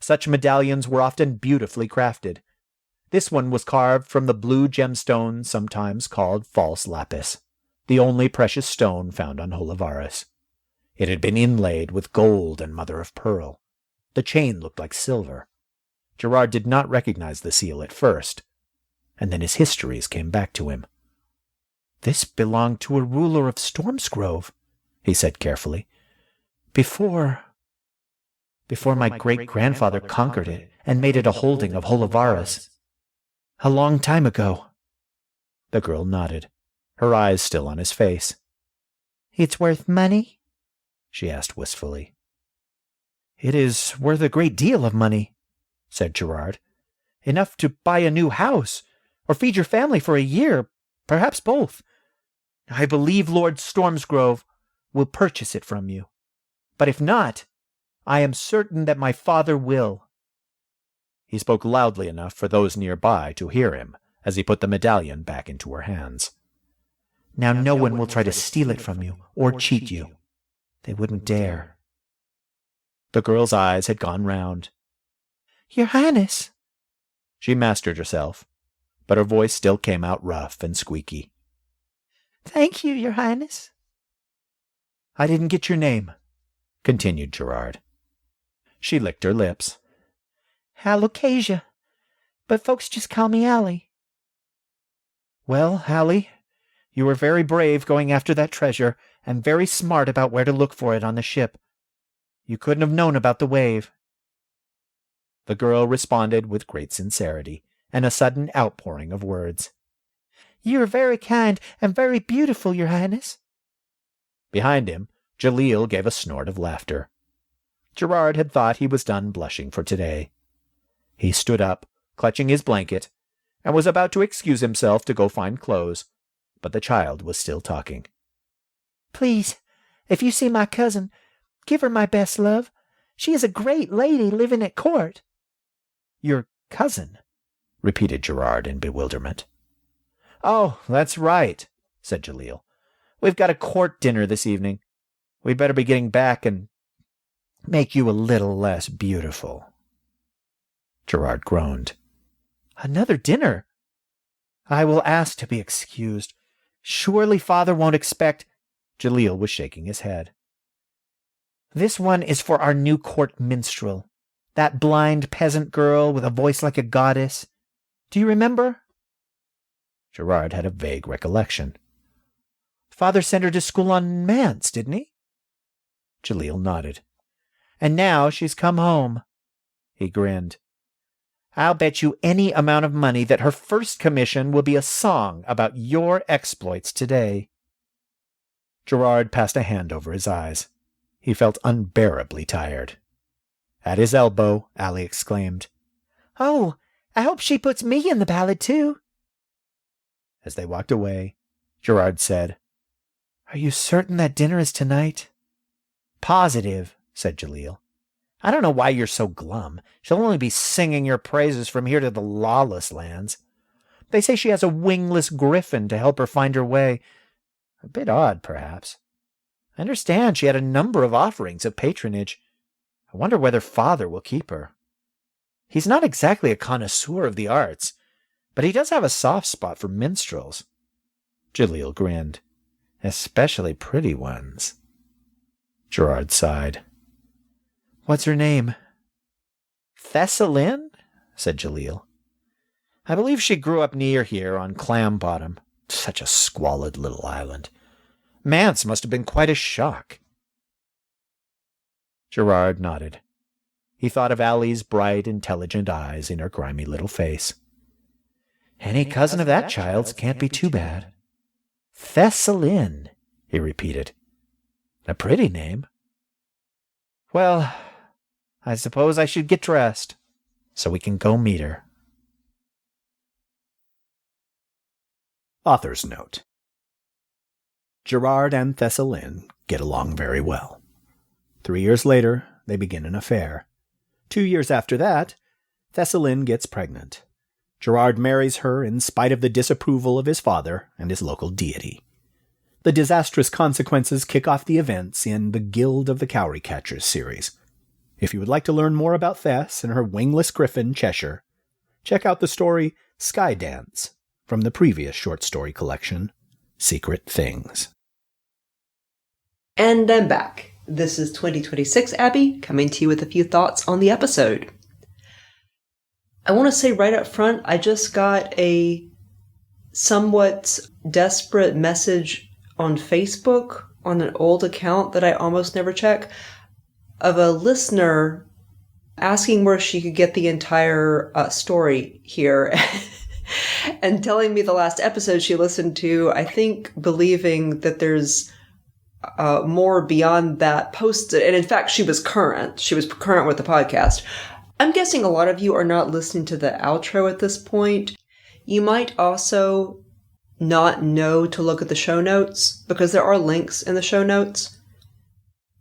Such medallions were often beautifully crafted. This one was carved from the blue gemstone sometimes called false lapis, the only precious stone found on Holivaris. It had been inlaid with gold and mother-of-pearl. The chain looked like silver. Gerard did not recognize the seal at first, and then his histories came back to him. "This belonged to a ruler of Stormsgrove," he said carefully. Before my great-grandfather conquered it and made it a holding of Holivaris. A long time ago." The girl nodded, her eyes still on his face. "It's worth money?" she asked wistfully. "It is worth a great deal of money," said Gerard. "Enough to buy a new house, or feed your family for a year, perhaps both. I believe Lord Stormsgrove will purchase it from you. But if not, I am certain that my father will." He spoke loudly enough for those nearby to hear him as he put the medallion back into her hands. Now no one will try to steal it from you or cheat you. They wouldn't dare. The girl's eyes had gone round. Your Highness. She mastered herself, but her voice still came out rough and squeaky. Thank you, Your Highness. I didn't get your name, continued Gerard. She licked her lips. Alocasia, but folks just call me Allie. Well, Allie, you were very brave going after that treasure, and very smart about where to look for it on the ship. You couldn't have known about the wave. The girl responded with great sincerity, and a sudden outpouring of words. You are very kind and very beautiful, Your Highness. Behind him, Jalil gave a snort of laughter. Gerard had thought he was done blushing for today. He stood up, clutching his blanket, and was about to excuse himself to go find clothes, but the child was still talking. Please, if you see my cousin, give her my best love. She is a great lady living at court. Your cousin? Repeated Gerard in bewilderment. Oh, that's right, said Jalil. We've got a court dinner this evening. We'd better be getting back and make you a little less beautiful. Gerard groaned. Another dinner? I will ask to be excused. Surely father won't expect... Jalil was shaking his head. This one is for our new court minstrel. That blind peasant girl with a voice like a goddess. Do you remember? Gerard had a vague recollection. Father sent her to school on Manse, didn't he? Jalil nodded. And now she's come home. He grinned. I'll bet you any amount of money that her first commission will be a song about your exploits today. Gerard passed a hand over his eyes. He felt unbearably tired. At his elbow, Allie exclaimed, Oh, I hope she puts me in the ballad, too. As they walked away, Gerard said, Are you certain that dinner is tonight? Positive, said Jalil. I don't know why you're so glum. She'll only be singing your praises from here to the lawless lands. They say she has a wingless griffin to help her find her way. A bit odd, perhaps. I understand she had a number of offerings of patronage. I wonder whether father will keep her. He's not exactly a connoisseur of the arts, but he does have a soft spot for minstrels. Jalil grinned. Especially pretty ones. Gerard sighed. What's her name? Thessalin, said Jalil. I believe she grew up near here on Clam Bottom. Such a squalid little island. Manse must have been quite a shock. Gerard nodded. He thought of Allie's bright, intelligent eyes in her grimy little face. Any cousin of that child's can't be too bad. Thessalin, he repeated. A pretty name. Well, I suppose I should get dressed, so we can go meet her. Author's Note. Gerard and Thessalin get along very well. 3 years later, they begin an affair. 2 years after that, Thessalin gets pregnant. Gerard marries her in spite of the disapproval of his father and his local deity. The disastrous consequences kick off the events in the Guild of the Cowry Catchers series. If you would like to learn more about Thess and her wingless griffin, Cheshire, check out the story Sky Dance from the previous short story collection, Secret Things. And I'm back. This is 2026 Abby, coming to you with a few thoughts on the episode. I want to say right up front, I just got a somewhat desperate message on Facebook on an old account that I almost never check of a listener asking where she could get the entire story here and telling me the last episode she listened to, I think believing that there's more beyond that posted. And in fact, she was current. She was current with the podcast. I'm guessing a lot of you are not listening to the outro at this point. You might also not know to look at the show notes because there are links in the show notes.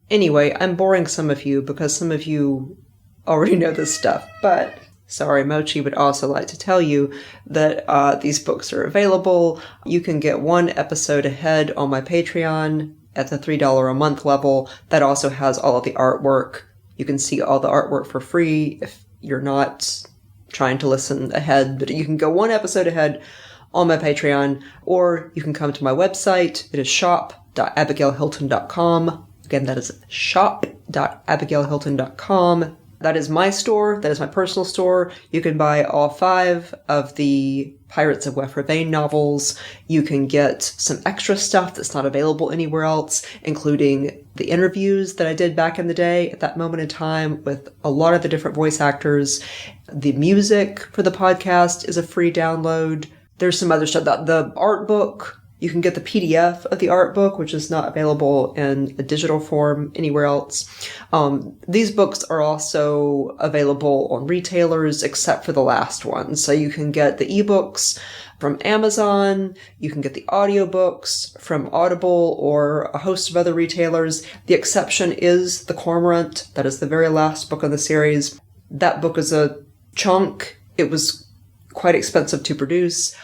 Anyway, I'm boring some of you because some of you already know this stuff, but Sorry Mochi would also like to tell you that these books are available. You can get one episode ahead on my Patreon at the $3 a month level. That also has all of the artwork. You can see all the artwork for free if you're not trying to listen ahead, but you can go one episode ahead on my Patreon, or you can come to my website. It is shop.abigailhilton.com. Again, that is shop.abigailhilton.com. That is my store. That is my personal store. You can buy all 5 of the Pirates of Wefravain novels. You can get some extra stuff that's not available anywhere else, including the interviews that I did back in the day at that moment in time with a lot of the different voice actors. The music for the podcast is a free download. There's some other stuff. The art book, you can get the PDF of the art book, which is not available in a digital form anywhere else. These books are also available on retailers, except for the last one. So you can get the ebooks from Amazon. You can get the audiobooks from Audible or a host of other retailers. The exception is The Cormorant. That is the very last book in the series. That book is a chunk. It was quite expensive to produce.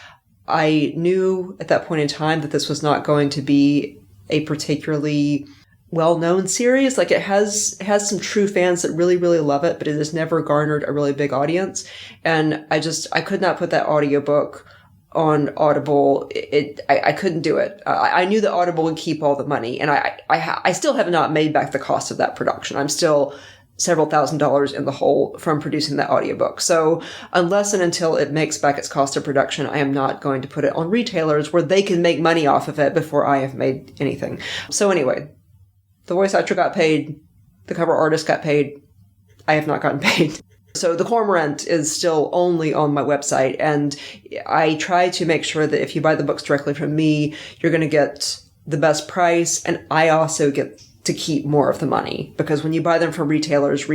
I knew at that point in time that this was not going to be a particularly well-known series. Like, it has some true fans that really, really love it, but it has never garnered a really big audience. And I could not put that audiobook on Audible. I couldn't do it. I knew that Audible would keep all the money, and I still have not made back the cost of that production. I'm still several $1,000s in the hole from producing that audiobook. So unless and until it makes back its cost of production, I am not going to put it on retailers where they can make money off of it before I have made anything. So anyway, the voice actor got paid. The cover artist got paid. I have not gotten paid. So The Cormorant is still only on my website, and I try to make sure that if you buy the books directly from me, you're going to get the best price, and I also get to keep more of the money, because when you buy them from retailers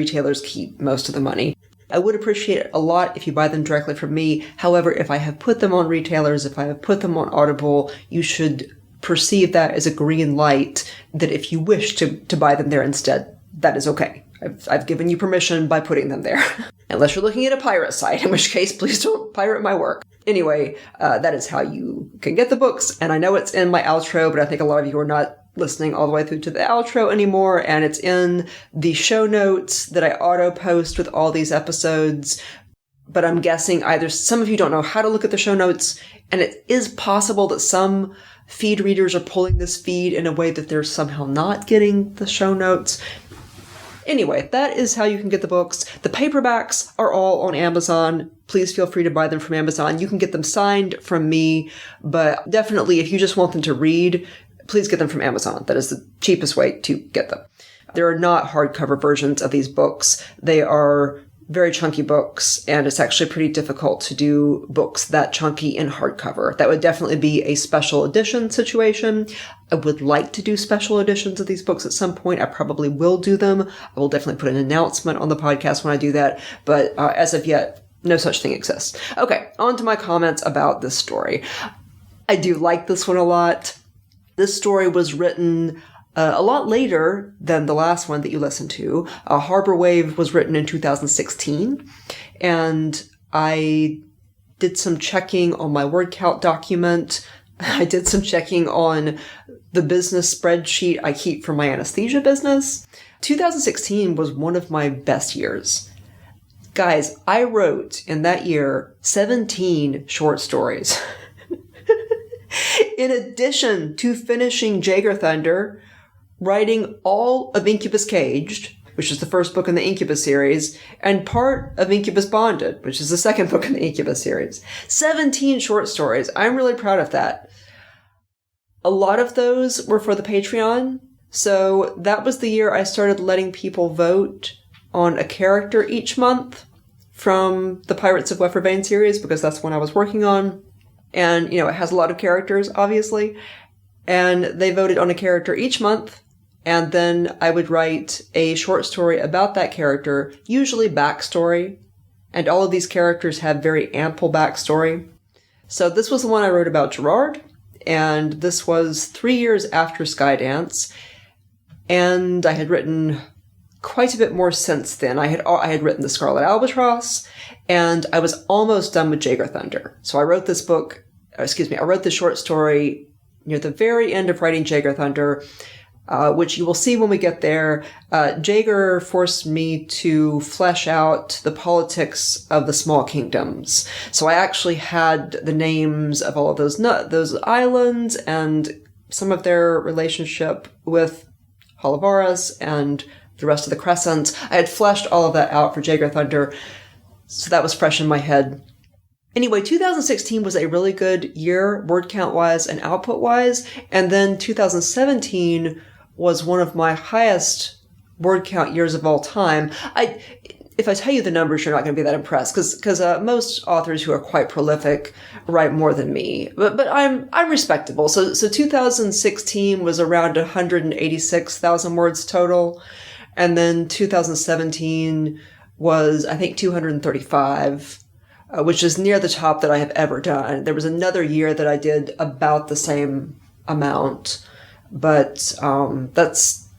keep most of the money. I would appreciate it a lot if you buy them directly from me. However, if I have put them on retailers, if I have put them on Audible, you should perceive that as a green light, that if you wish to buy them there instead, that is okay. I've given you permission by putting them there. Unless you're looking at a pirate site, in which case, please don't pirate my work. Anyway, that is how you can get the books, and I know it's in my outro, but I think a lot of you are not listening all the way through to the outro anymore, and it's in the show notes that I auto-post with all these episodes. But I'm guessing either some of you don't know how to look at the show notes, and it is possible that some feed readers are pulling this feed in a way that they're somehow not getting the show notes. Anyway, that is how you can get the books. The paperbacks are all on Amazon. Please feel free to buy them from Amazon. You can get them signed from me, but definitely if you just want them to read, please get them from Amazon. That is the cheapest way to get them. There are not hardcover versions of these books. They are very chunky books, and it's actually pretty difficult to do books that chunky in hardcover. That would definitely be a special edition situation. I would like to do special editions of these books at some point. I probably will do them. I will definitely put an announcement on the podcast when I do that, but as of yet, no such thing exists. Okay, on to my comments about this story. I do like this one a lot. This story was written a lot later than the last one that you listened to. Harbor Wave was written in 2016, and I did some checking on my word count document. I did some checking on the business spreadsheet I keep for my anesthesia business. 2016 was one of my best years. Guys, I wrote in that year 17 short stories. In addition to finishing Jaeger Thunder, writing all of Incubus Caged, which is the first book in the Incubus series, and part of Incubus Bonded, which is the second book in the Incubus series. 17 short stories. I'm really proud of that. A lot of those were for the Patreon, so that was the year I started letting people vote on a character each month from the Pirates of Wefravain series, because that's one I was working on. And, it has a lot of characters, obviously. And they voted on a character each month. And then I would write a short story about that character, usually backstory. And all of these characters have very ample backstory. So this was the one I wrote about Gerard. And this was 3 years after Skydance. And I had written quite a bit more since then. I had written The Scarlet Albatross, and I was almost done with Jaeger Thunder. So I wrote this I wrote the short story near the very end of writing Jaeger Thunder, which you will see when we get there. Jaeger forced me to flesh out the politics of the small kingdoms. So I actually had the names of all of those islands and some of their relationship with Holivaris and the rest of the Crescent. I had fleshed all of that out for Jaeger Thunder, so that was fresh in my head. Anyway, 2016 was a really good year, word count-wise and output-wise, and then 2017 was one of my highest word count years of all time. If I tell you the numbers, you're not going to be that impressed, because most authors who are quite prolific write more than me. But I'm respectable. So 2016 was around 186,000 words total, and then 2017 was, I think, 235, which is near the top that I have ever done. There was another year that I did about the same amount, but that's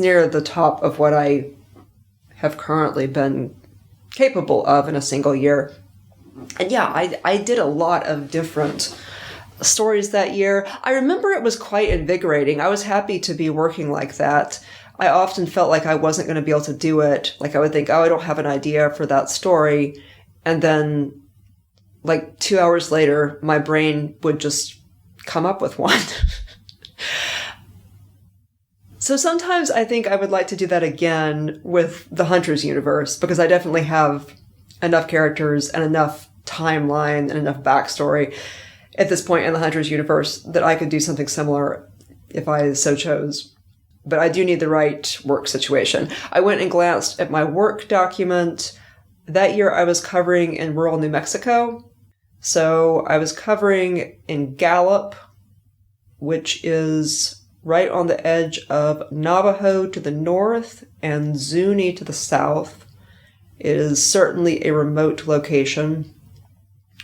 near the top of what I have currently been capable of in a single year. And yeah, I did a lot of different stories that year. I remember it was quite invigorating. I was happy to be working like that. I often felt like I wasn't going to be able to do it. Like I would think, I don't have an idea for that story. And then like 2 hours later, my brain would just come up with one. So sometimes I think I would like to do that again with the Hunters universe, because I definitely have enough characters and enough timeline and enough backstory at this point in the Hunters universe that I could do something similar if I so chose. But I do need the right work situation. I went and glanced at my work document. That year I was covering in rural New Mexico. So I was covering in Gallup, which is right on the edge of Navajo to the north and Zuni to the south. It is certainly a remote location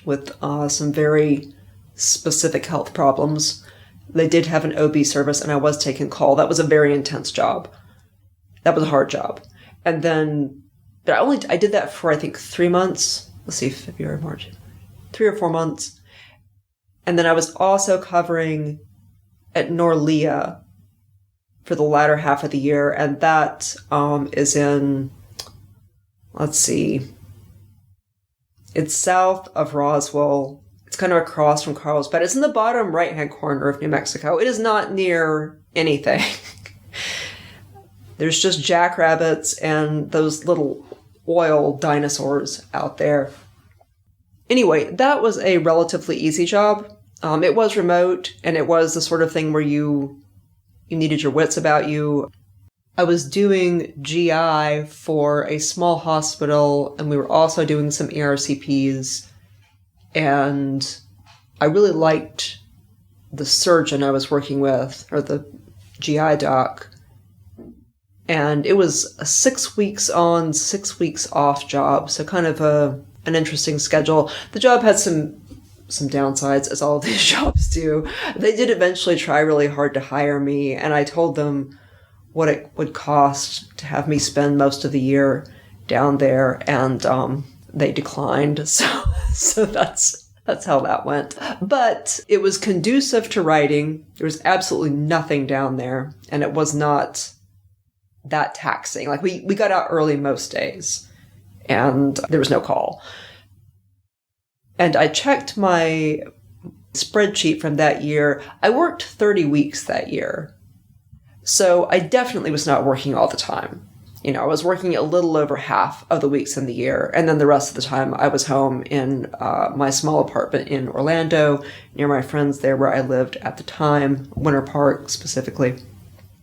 with some very specific health problems. They did have an OB service, and I was taking call. That was a very intense job. That was a hard job. And then I did that for, I think, 3 months. Let's see, February, March. 3 or 4 months. And then I was also covering at Norlea for the latter half of the year, and that is in, let's see, it's south of Roswell. It's kind of across from Carlsbad. It's in the bottom right-hand corner of New Mexico. It is not near anything. There's just jackrabbits and those little oil dinosaurs out there. Anyway, that was a relatively easy job. It was remote, and it was the sort of thing where you needed your wits about you. I was doing GI for a small hospital, and we were also doing some ERCPs, and I really liked the surgeon I was working with, or the GI doc, and it was a 6 weeks on, 6 weeks off job, so kind of an interesting schedule. The job had some downsides, as all of these jobs do. They did eventually try really hard to hire me, and I told them what it would cost to have me spend most of the year down there, and they declined. So that's how that went. But it was conducive to writing. There was absolutely nothing down there, and it was not that taxing. Like we got out early most days, and there was no call. And I checked my spreadsheet from that year. I worked 30 weeks that year. So I definitely was not working all the time. You know, I was working a little over half of the weeks in the year. And then the rest of the time I was home in my small apartment in Orlando, near my friends there where I lived at the time, Winter Park specifically.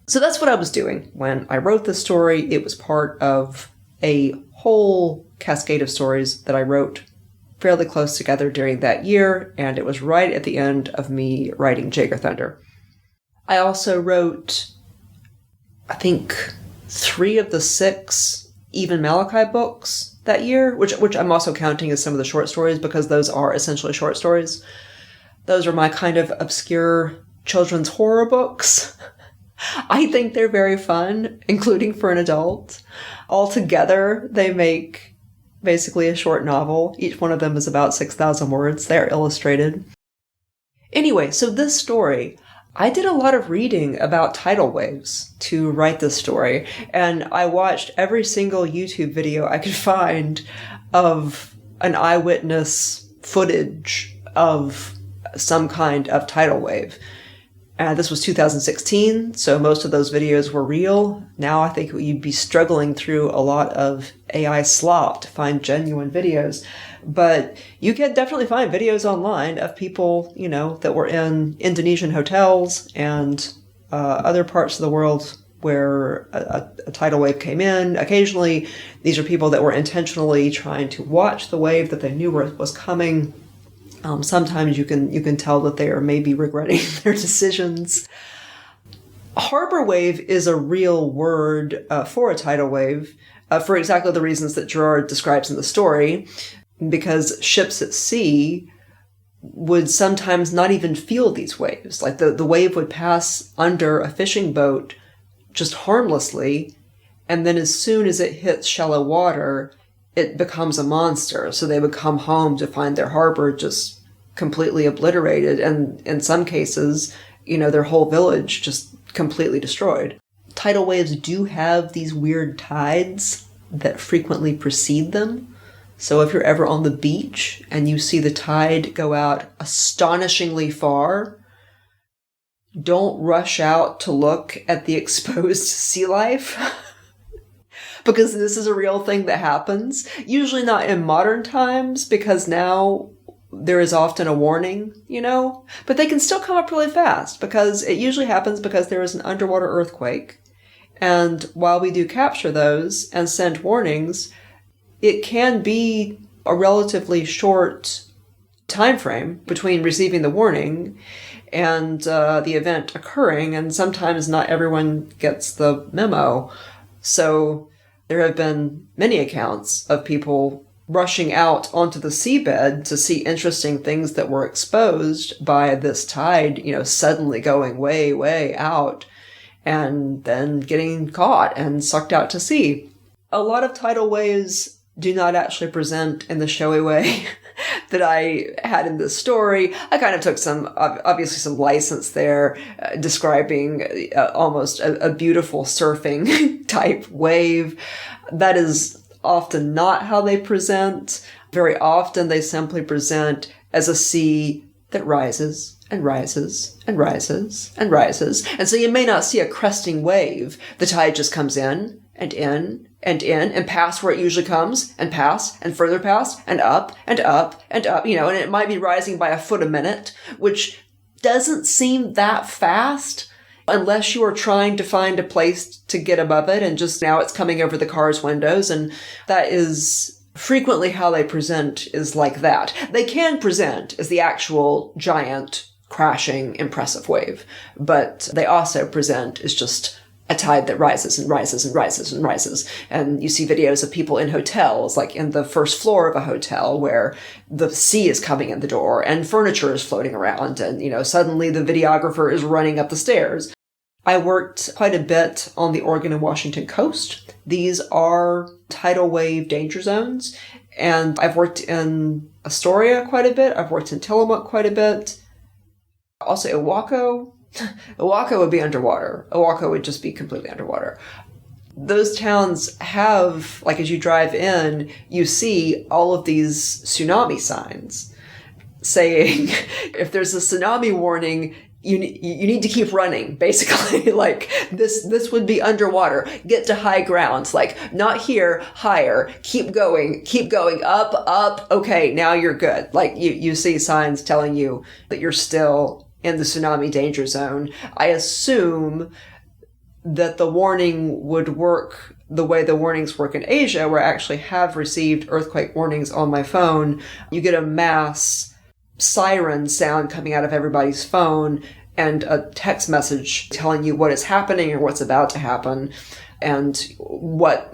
So that's what I was doing when I wrote this story. It was part of a whole cascade of stories that I wrote fairly close together during that year, and it was right at the end of me writing Jaeger Thunder. I also wrote, I think, 3 of the 6 even Malachi books that year, which I'm also counting as some of the short stories, because those are essentially short stories. Those are my kind of obscure children's horror books. I think they're very fun, including for an adult. Altogether, they make basically a short novel. Each one of them is about 6,000 words. They're illustrated. Anyway, so this story, I did a lot of reading about tidal waves to write this story, and I watched every single YouTube video I could find of an eyewitness footage of some kind of tidal wave. This was 2016, so most of those videos were real. Now I think you'd be struggling through a lot of AI slop to find genuine videos. But you can definitely find videos online of people, that were in Indonesian hotels and other parts of the world where a tidal wave came in. Occasionally, these are people that were intentionally trying to watch the wave that they knew was coming. Sometimes you can tell that they are maybe regretting their decisions. Harbor wave is a real word for a tidal wave for exactly the reasons that Gerard describes in the story, because ships at sea would sometimes not even feel these waves. Like the wave would pass under a fishing boat just harmlessly, and then as soon as it hits shallow water, it becomes a monster. So they would come home to find their harbor just completely obliterated, and in some cases, their whole village just completely destroyed. Tidal waves do have these weird tides that frequently precede them. So if you're ever on the beach and you see the tide go out astonishingly far, don't rush out to look at the exposed sea life. Because this is a real thing that happens. Usually not in modern times, because now there is often a warning, but they can still come up really fast, because it usually happens because there is an underwater earthquake. And while we do capture those and send warnings, it can be a relatively short time frame between receiving the warning and the event occurring, and sometimes not everyone gets the memo. So there have been many accounts of people rushing out onto the seabed to see interesting things that were exposed by this tide, suddenly going way, way out, and then getting caught and sucked out to sea. A lot of tidal waves do not actually present in the showy way that I had in this story. I kind of took obviously some license there, describing almost a beautiful surfing type wave. That is often not how they present. Very often they simply present as a sea that rises and rises and rises and rises. And so you may not see a cresting wave. The tide just comes in and in and in and past where it usually comes, and past and further past and up and up and up, and it might be rising by a foot a minute, which doesn't seem that fast unless you are trying to find a place to get above it, and just now it's coming over the car's windows, and that is frequently how they present, is like that. They can present as the actual giant, crashing, impressive wave, but they also present as just a tide that rises and rises and rises and rises. And you see videos of people in hotels, like in the first floor of a hotel, where the sea is coming in the door and furniture is floating around, and, suddenly the videographer is running up the stairs. I worked quite a bit on the Oregon and Washington coast. These are tidal wave danger zones. And I've worked in Astoria quite a bit. I've worked in Tillamook quite a bit. Also, Oahu. Oahu would be underwater. Oahu would just be completely underwater. Those towns have, like, as you drive in, you see all of these tsunami signs saying, if there's a tsunami warning, you need to keep running, basically. Like, this would be underwater. Get to high grounds. Like, not here, higher. Keep going, up. Okay, now you're good. Like, you see signs telling you that you're still in the tsunami danger zone. I assume that the warning would work the way the warnings work in Asia, where I actually have received earthquake warnings on my phone. You get a mass siren sound coming out of everybody's phone and a text message telling you what is happening or what's about to happen, and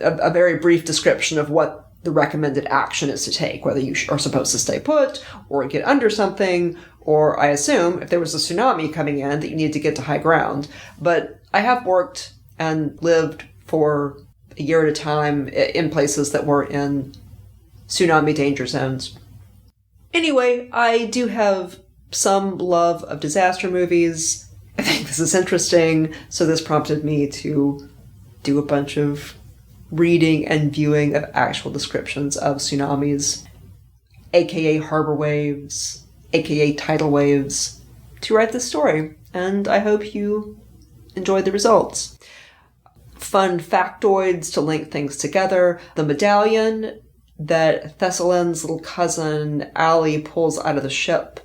a very brief description of what the recommended action is to take, whether you are supposed to stay put or get under something or I assume if there was a tsunami coming in that you needed to get to high ground. But I have worked and lived for a year at a time in places that were in tsunami danger zones. Anyway, I do have some love of disaster movies. I think this is interesting, so this prompted me to do a bunch of reading and viewing of actual descriptions of tsunamis, aka harbor waves, aka tidal waves, to write this story, and I hope you enjoyed the results. Fun factoids to link things together. The medallion that Thessalin's little cousin Allie pulls out of the ship.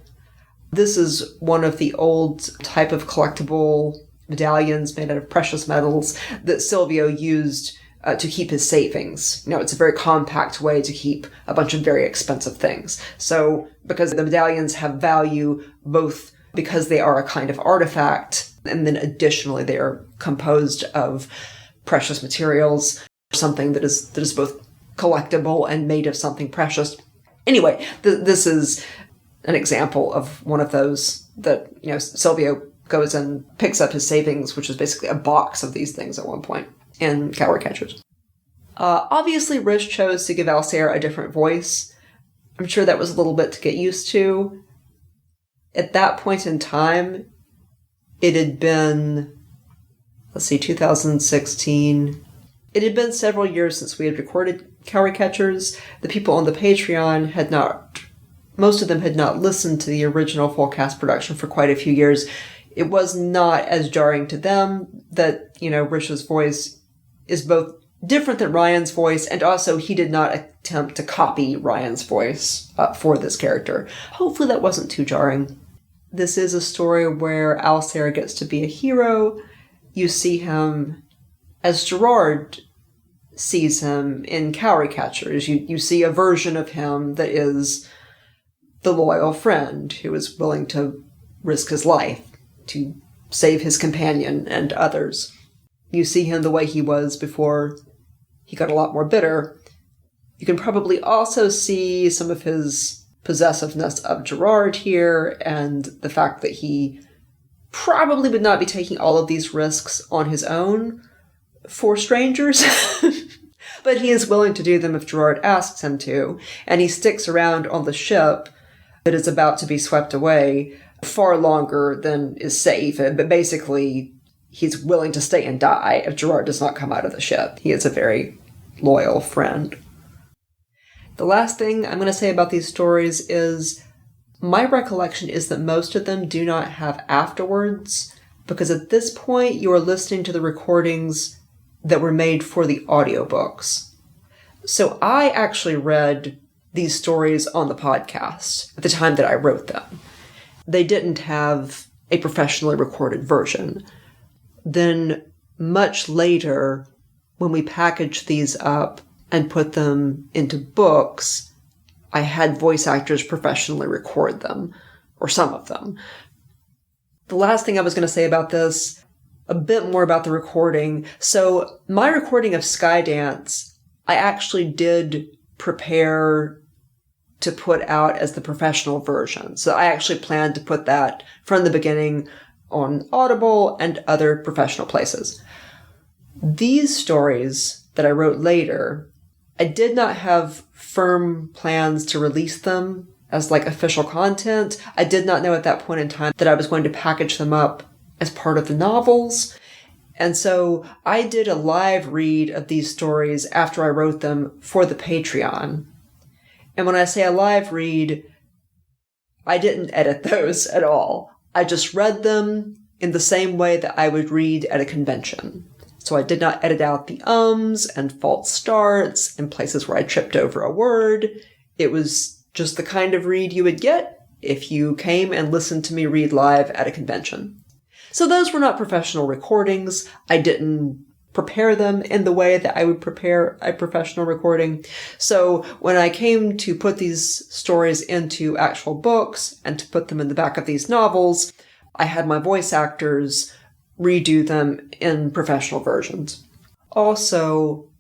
This is one of the old type of collectible medallions made out of precious metals that Silvio used to keep his savings. You know, it's a very compact way to keep a bunch of very expensive things. So, because the medallions have value, both because they are a kind of artifact, and then additionally they are composed of precious materials, something that is both collectible and made of something precious. Anyway, this is an example of one of those that, you know, Silvio goes and picks up his savings, which is basically a box of these things at one point in Cowry Catchers. Obviously, Rish chose to give Alsair a different voice. I'm sure that was a little bit to get used to. At that point in time, it had been, 2016. It had been several years since we had recorded Cowry Catchers. The people on the Patreon most of them had not listened to the original full cast production for quite a few years. It was not as jarring to them that, you know, Rish's voice is both different than Ryan's voice, and also he did not attempt to copy Ryan's voice for this character. Hopefully that wasn't too jarring. This is a story where Alsair gets to be a hero. You see him as Gerard sees him in Cowry Catchers. You see a version of him that is the loyal friend who is willing to risk his life to save his companion and others. You see him the way he was before he got a lot more bitter. You can probably also see some of his possessiveness of Gerard here, and the fact that he probably would not be taking all of these risks on his own for strangers. But he is willing to do them if Gerard asks him to, and he sticks around on the ship that is about to be swept away far longer than is safe. But basically, he's willing to stay and die if Gerard does not come out of the ship. He is a very loyal friend. The last thing I'm going to say about these stories is my recollection is that most of them do not have afterwards, because at this point you are listening to the recordings that were made for the audiobooks. So I actually read these stories on the podcast at the time that I wrote them. They didn't have a professionally recorded version. Then much later, when we packaged these up and put them into books, I had voice actors professionally record them, or some of them. The last thing I was going to say about this, a bit more about the recording. So my recording of Skydance, I actually did prepare to put out as the professional version. So I actually planned to put that from the beginning on Audible and other professional places. These stories that I wrote later, I did not have firm plans to release them as like official content. I did not know at that point in time that I was going to package them up as part of the novels. And so I did a live read of these stories after I wrote them for the Patreon. And when I say a live read, I didn't edit those at all. I just read them in the same way that I would read at a convention. So I did not edit out the ums and false starts and places where I tripped over a word. It was just the kind of read you would get if you came and listened to me read live at a convention. So those were not professional recordings. I didn't prepare them in the way that I would prepare a professional recording. So when I came to put these stories into actual books and to put them in the back of these novels, I had my voice actors redo them in professional versions. Also,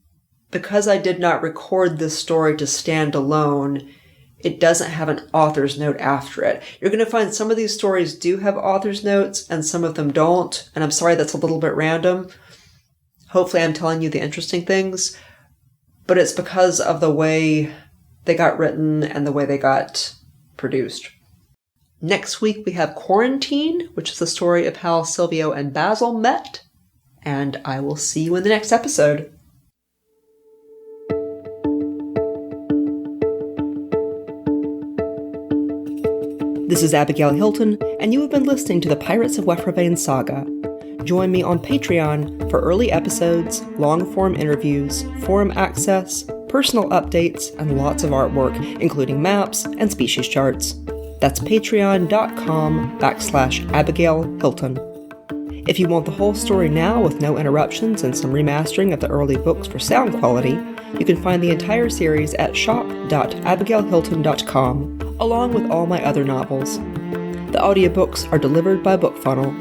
because I did not record this story to stand alone, it doesn't have an author's note after it. You're going to find some of these stories do have author's notes and some of them don't. And I'm sorry that's a little bit random. Hopefully I'm telling you the interesting things. But it's because of the way they got written and the way they got produced. Next week we have Quarantine, which is the story of how Silvio and Basil met. And I will see you in the next episode. This is Abigail Hilton, and you have been listening to the Pirates of Wefravain saga. Join me on Patreon for early episodes, long-form interviews, forum access, personal updates, and lots of artwork, including maps and species charts. That's patreon.com/Abigail Hilton. If you want the whole story now with no interruptions and some remastering of the early books for sound quality, you can find the entire series at shop.abigailhilton.com, along with all my other novels. The audiobooks are delivered by BookFunnel.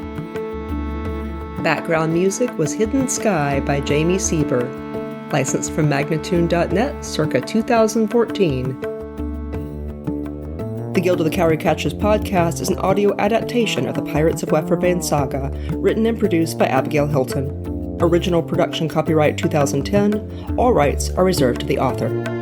Background music was Hidden Sky by Jamie Sieber, licensed from Magnatune.net circa 2014. The Guild of the Cowry Catchers podcast is an audio adaptation of the Pirates of Wefravain saga, written and produced by Abigail Hilton. Original production copyright 2010, all rights are reserved to the author.